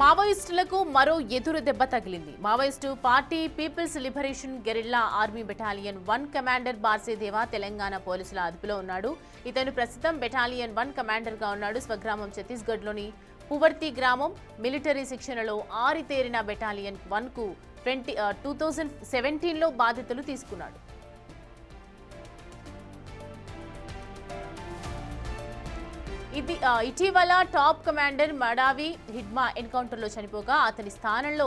మావోయిస్టులకు మరో ఎదురు దెబ్బ తగిలింది. Maoist party people's liberation guerrilla army battalion 1 commander Barsedeva Telangana పోలీసుల అదుపులో ఉన్నాడు. ఇతను ప్రస్తుతం బెటాలియన్ 1 కమాండర్ గా ఉన్నాడు. స్వగ్రామం ఛత్తీస్గఢ్లోని పువర్తి గ్రామం. మిలిటరీ శిక్షణలో ఆరితేరిన బెటాలియన్ 1 కు 2017లో బాధ్యతలు తీసుకున్నాడు. ఇటీవల టాప్ కమాండర్ మడావి హిడ్మా ఎన్కౌంటర్లో చనిపోగా అతని స్థానంలో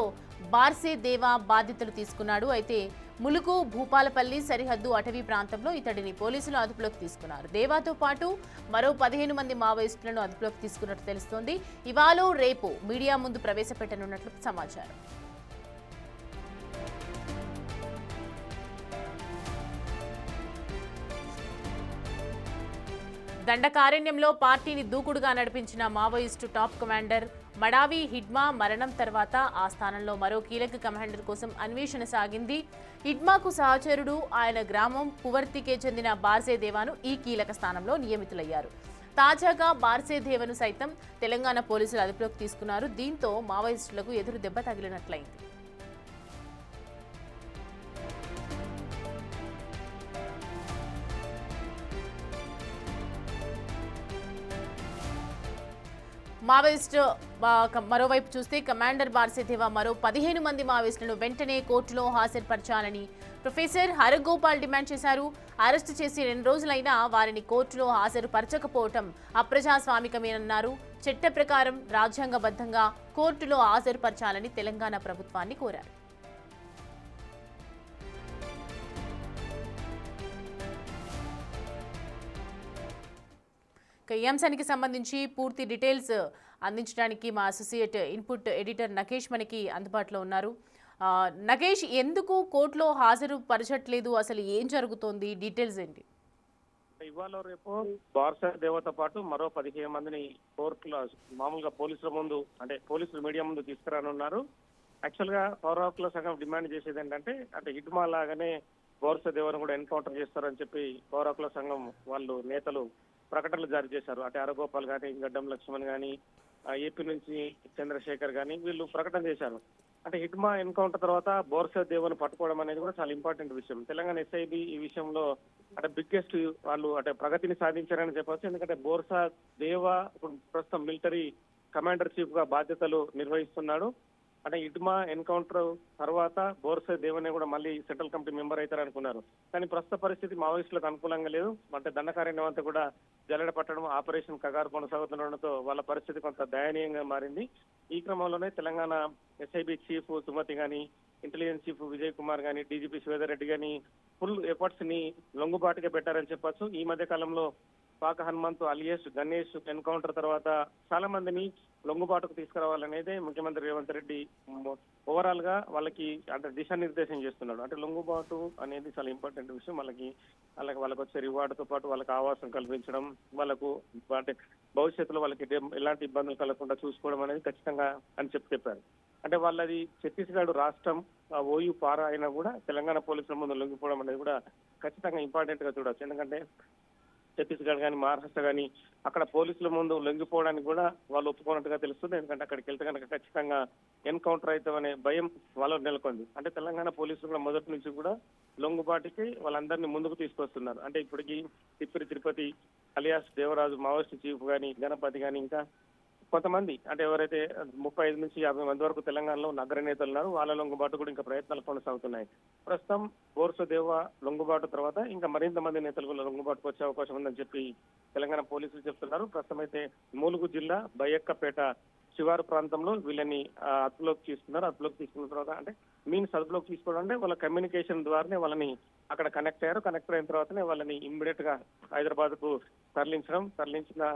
బార్సేదేవా బాధ్యతలు తీసుకున్నాడు. అయితే ములుగు భూపాలపల్లి సరిహద్దు అటవీ ప్రాంతంలో ఇతడిని పోలీసులు అదుపులోకి తీసుకున్నారు. దేవాతో పాటు మరో 15 మంది మావోయిస్టులను అదుపులోకి తీసుకున్నట్టు తెలుస్తోంది. ఇవాళ రేపు మీడియా ముందు ప్రవేశపెట్టనున్నట్లు సమాచారం. దండకారణ్యంలో పార్టీని దూకుడుగా నడిపించిన Maoist top commander Madavi Hidma మరణం తర్వాత ఆ స్థానంలో మరో కీలక కమాండర్ కోసం అన్వేషణ సాగింది. హిడ్మాకు సహచరుడు, ఆయన గ్రామం పువర్తికే చెందిన బార్సేదేవాను ఈ కీలక స్థానంలో నియమితులయ్యారు. తాజాగా బార్సేదేవను సైతం తెలంగాణ పోలీసులు అదుపులోకి తీసుకున్నారు. దీంతో మావోయిస్టులకు ఎదురు దెబ్బ తగిలినట్లయింది. మావోయిస్టు మరోవైపు చూస్తే కమాండర్ బార్సేదేవా మరో 15 మంది మావోయిస్టులను వెంటనే కోర్టులో హాజరుపరచాలని ప్రొఫెసర్ హరగోపాల్ డిమాండ్ చేశారు. అరెస్టు చేసి 2 రోజులైనా వారిని కోర్టులో హాజరుపరచకపోవటం అప్రజాస్వామికమేనన్నారు. చట్ట ప్రకారం రాజ్యాంగబద్ధంగా కోర్టులో హాజరుపరచాలని తెలంగాణ ప్రభుత్వాన్ని కోరారు. ఈ అంశానికి సంబంధించి పూర్తి డీటెయిల్స్ అందించడానికి మా అసోసియేట్ ఇన్పుట్ ఎడిటర్ నగేష్ మనకి అందుబాటులో ఉన్నారు. నగేష్, ఎందుకు కోర్టులో హాజరు పరచట్లేదు, అసలు ఏం జరుగుతోంది, డీటెయిల్స్ ఏంటి? ఇవాళ రేపు బార్సేదేవాతో పాటు మరో 15 మందిని కోర్టులో మామూలుగా పోలీసుల ముందు, అంటే పోలీసులు మీడియా ముందు తీసుకురానున్నారు. యాక్చువల్ గా పౌర హక్కుల సంఘం డిమాండ్ చేసేది ఏంటంటే హిడ్మా లాగానే బార్సేదేవాను కూడా ఎన్కౌంటర్ చేస్తారని చెప్పి పౌర హక్కుల సంఘం వాళ్ళు నేతలు ప్రకటనలు జారీ చేశారు. అంటే హరగోపాల్ కానీ, గడ్డం లక్ష్మణ్ కానీ, ఏపీ నుంచి చంద్రశేఖర్ కానీ వీళ్ళు ప్రకటన చేశారు. అంటే హిడ్మా ఎన్కౌంటర్ తర్వాత బార్సేదేవాను పట్టుకోవడం అనేది కూడా చాలా ఇంపార్టెంట్ విషయం. తెలంగాణ ఎస్ఐబి ఈ విషయంలో అంటే బిగ్గెస్ట్ వాళ్ళు అంటే ప్రగతిని సాధించారని చెప్పవచ్చు. ఎందుకంటే బార్సేదేవా ప్రస్తుతం మిలిటరీ కమాండర్ చీఫ్ గా బాధ్యతలు నిర్వహిస్తున్నాడు. అంటే హిడ్మా ఎన్కౌంటర్ తర్వాత బార్సేదేవానే కూడా మళ్ళీ సెంట్రల్ కమిటీ మెంబర్ అవుతారనుకున్నారు. కానీ ప్రస్తుత పరిస్థితి మావోయిస్టులకు అనుకూలంగా లేదు. అంటే దండకారణ్యం అంతా కూడా జల్లెడ పట్టడం, ఆపరేషన్ కగారు కొనసాగుతుండడంతో వాళ్ళ పరిస్థితి కొంత దయనీయంగా మారింది. ఈ క్రమంలోనే తెలంగాణ ఎస్ఐబి చీఫ్ సుమతి గాని, ఇంటెలిజెన్స్ చీఫ్ విజయ్ కుమార్ గాని, డీజీపీ శ్వేతారెడ్డి రెడ్డి గాని ఫుల్ ఎఫర్ట్స్ ని లొంగుబాటుగా పెట్టారని చెప్పొచ్చు. ఈ మధ్య కాలంలో పాక హనుమంతు అలియాస్ గణేష్ ఎన్కౌంటర్ తర్వాత చాలా మందిని లొంగుబాటుకు తీసుకురావాలనేదే ముఖ్యమంత్రి రేవంత్ రెడ్డి ఓవరాల్ గా వాళ్ళకి అంటే దిశానిర్దేశం చేస్తున్నాడు. అంటే లొంగుబాటు అనేది చాలా ఇంపార్టెంట్ విషయం. వాళ్ళకి వచ్చే రివార్డుతో పాటు వాళ్ళకి ఆవాసం కల్పించడం, వాళ్ళకు అంటే భవిష్యత్తులో వాళ్ళకి ఎలాంటి ఇబ్బందులు కలగకుండా చూసుకోవడం అనేది ఖచ్చితంగా అని చెప్పారు. అంటే వాళ్ళది ఛత్తీస్గఢ్ రాష్ట్రం ఓయూ పారా అయినా కూడా తెలంగాణ పోలీసుల ముందు లొంగిపోవడం అనేది కూడా ఖచ్చితంగా ఇంపార్టెంట్ గా చూడవచ్చు. ఎందుకంటే ఛత్తీస్గఢ్ కానీ, మహారాష్ట్ర కానీ అక్కడ పోలీసుల ముందు లొంగిపోవడానికి కూడా వాళ్ళు ఒప్పుకున్నట్టుగా తెలుస్తుంది. ఎందుకంటే అక్కడికి వెళ్తే కనుక ఖచ్చితంగా ఎన్కౌంటర్ అవుతామనే భయం వాళ్ళలో నెలకొంది. అంటే తెలంగాణ పోలీసులు కూడా మొదటి నుంచి కూడా లొంగుబాటుకి వాళ్ళందరినీ ముందుకు తీసుకొస్తున్నారు. అంటే ఇప్పటికీ Tirupati alias Devaraju Maoist chief కానీ, గణపతి కానీ ఇంకా కొంతమంది అంటే ఎవరైతే 35 నుంచి 50 మంది వరకు తెలంగాణలో నగర నేతలు ఉన్నారు, వాళ్ళ లొంగుబాటు కూడా ఇంకా ప్రయత్నాలు కొనసాగుతున్నాయి. ప్రస్తుతం బార్సేదేవా లొంగుబాటు తర్వాత ఇంకా మరింత మంది నేతలు కూడా లొంగుబాటుకు వచ్చే అవకాశం ఉందని చెప్పి తెలంగాణ పోలీసులు చెప్తున్నారు. ప్రస్తుతం అయితే ములుగు జిల్లా బయ్యక్కపేట శివారు ప్రాంతంలో వీళ్ళని అదుపులోకి తీసుకున్నారు. అదుపులోకి తీసుకున్న తర్వాత అంటే అదుపులోకి తీసుకోవడం అంటే వాళ్ళ కమ్యూనికేషన్ ద్వారానే వాళ్ళని అక్కడ కనెక్ట్ అయిన తర్వాతనే వాళ్ళని ఇమ్మీడియట్ గా హైదరాబాద్ కు తరలించిన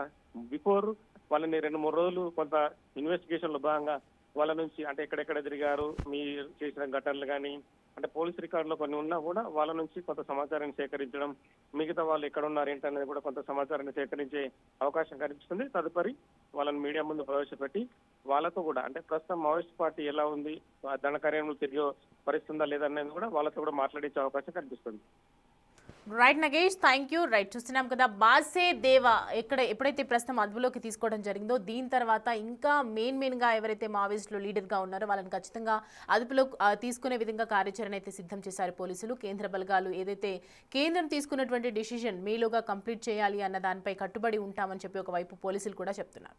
బిఫోర్ వాళ్ళని 2-3 రోజులు కొంత ఇన్వెస్టిగేషన్ లో భాగంగా వాళ్ళ నుంచి అంటే ఎక్కడెక్కడ తిరిగారు, మీరు చేసిన ఘటనలు కానీ అంటే పోలీస్ రికార్డులో కొన్ని ఉన్నా కూడా వాళ్ళ నుంచి కొంత సమాచారాన్ని సేకరించడం, మిగతా వాళ్ళు ఎక్కడ ఉన్నారు ఏంటనేది కూడా కొంత సమాచారాన్ని సేకరించే అవకాశం కనిపిస్తుంది. తదుపరి వాళ్ళని మీడియా ముందు ప్రవేశపెట్టి వాళ్ళతో కూడా అంటే ప్రస్తుతం మావోయిస్ట్ పార్టీ ఎలా ఉంది, దండకార్యంలో తిరిగి పరిస్థితుందా లేదనేది కూడా వాళ్ళతో కూడా మాట్లాడించే అవకాశం కనిపిస్తుంది. Right Nagesh, thank you. Right, చూస్తున్నాం కదా బాసే దేవా ఎప్పుడైతే ప్రస్తుతం అదుపులోకి తీసుకోవడం జరిగిందో దీని తర్వాత ఇంకా మెయిన్గా ఎవరైతే మావోయిస్టులు లీడర్గా ఉన్నారో వాళ్ళని ఖచ్చితంగా అదుపులో తీసుకునే విధంగా కార్యాచరణ అయితే సిద్ధం చేశారు పోలీసులు. కేంద్ర బలగాలు ఏదైతే కేంద్రం తీసుకున్నటువంటి డిసిషన్ మేలోగా కంప్లీట్ చేయాలి అన్న దానిపై కట్టుబడి ఉంటామని చెప్పి ఒకవైపు పోలీసులు కూడా చెప్తున్నారు.